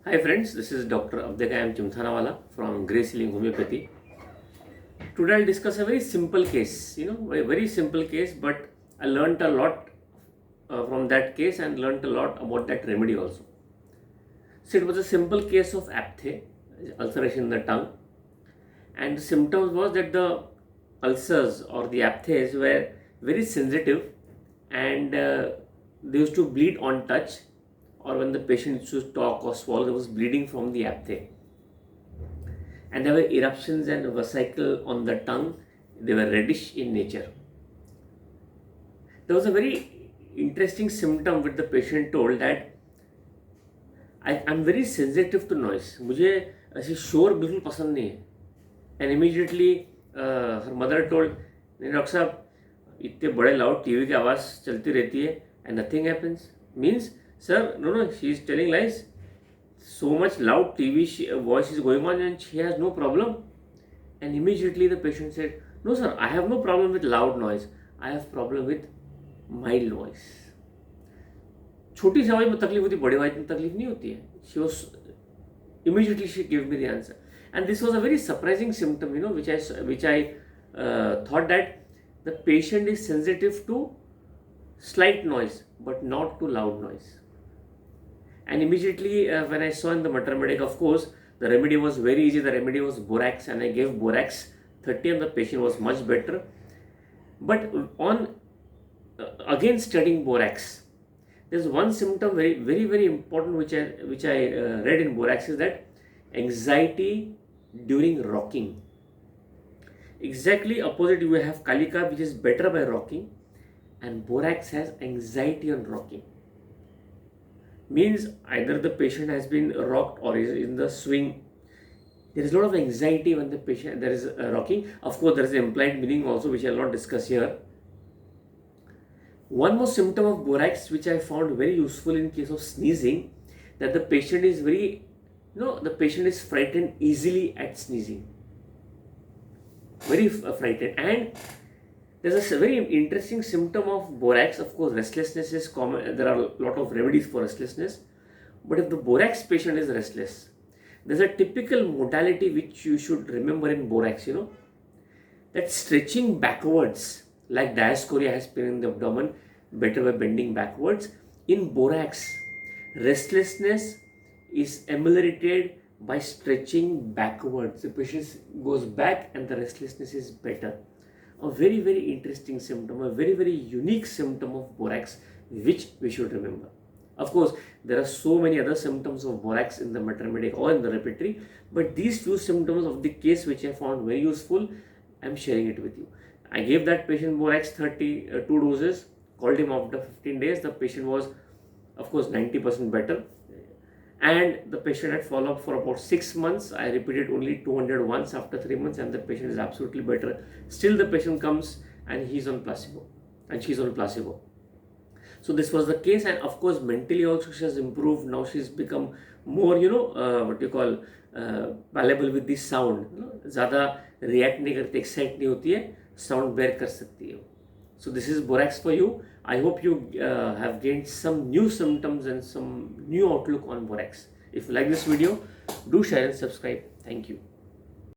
Hi friends, this is Dr. Abdequaem from Grace Healing Homeopathy. Today I'll discuss a very simple case, a very simple case, but I learned a lot from that case and learned a lot about that remedy also. So it was a simple case of aphthae, ulceration in the tongue, and the symptoms was that the ulcers or the aphthaes were very sensitive and they used to bleed on touch, or when the patient used to talk or swallow, there was bleeding from the aphthae. And there were eruptions and vesicle on the tongue. They were reddish in nature. There was a very interesting symptom which the patient told that I'm very sensitive to noise. मुझे ऐसे शोर बिल्कुल पसंद नहीं है. And immediately her mother told, नहीं doctor साहब इतने बड़े लाउड टीवी की आवाज़ चलती रहती है and nothing happens. Means sir, no, she is telling lies. So much loud TV voice is going on and she has no problem. And immediately the patient said, no sir, I have no problem with loud noise. I have problem with mild noise. छोटी सी आवाज में तकलीफ होती, बड़ी आवाज में तकलीफ नहीं होती है. She was immediately she gave me the answer, and this was a very surprising symptom, which I thought that the patient is sensitive to slight noise but not to loud noise. And immediately when I saw in the matter medic, of course, the remedy was very easy. The remedy was BORAX, and I gave BORAX 30 and the patient was much better. But on again studying BORAX, there's one symptom very important which I read in BORAX, is that anxiety during rocking. Exactly opposite, you have Kalika, which is better by rocking, and BORAX has anxiety on rocking. Means either the patient has been rocked or is in the swing. There is a lot of anxiety when the patient there is rocking. Of course, there is an implied meaning also, which I will not discuss here. One more symptom of BORAX which I found very useful in case of sneezing, that the patient is the patient is frightened easily at sneezing. Very frightened. And there's a very interesting symptom of BORAX. Of course, restlessness is common. There are a lot of remedies for restlessness. But if the BORAX patient is restless, there's a typical modality which you should remember in BORAX, that stretching backwards, like diascoria has pain in the abdomen, better by bending backwards. In BORAX, restlessness is ameliorated by stretching backwards. The patient goes back and the restlessness is better. A very interesting symptom, a very unique symptom of BORAX, which we should remember. Of course, there are so many other symptoms of BORAX in the matter-medic or in the repertory, but these few symptoms of the case which I found very useful, I am sharing it with you. I gave that patient BORAX 32 doses, called him after 15 days. The patient was, of course, 90% better. And the patient had follow-up for about 6 months. I repeated only 200 once after 3 months, and the patient is absolutely better. Still the patient comes and he's on placebo and she's on placebo. So this was the case, and of course mentally also she has improved. Now she's become more, palatable with the sound. ज़्यादा react नहीं करती, excite नहीं होती है, sound bear कर सकती है. So this is BORAX for you. I hope you have gained some new symptoms and some new outlook on BORAX. If you like this video, do share and subscribe. Thank you.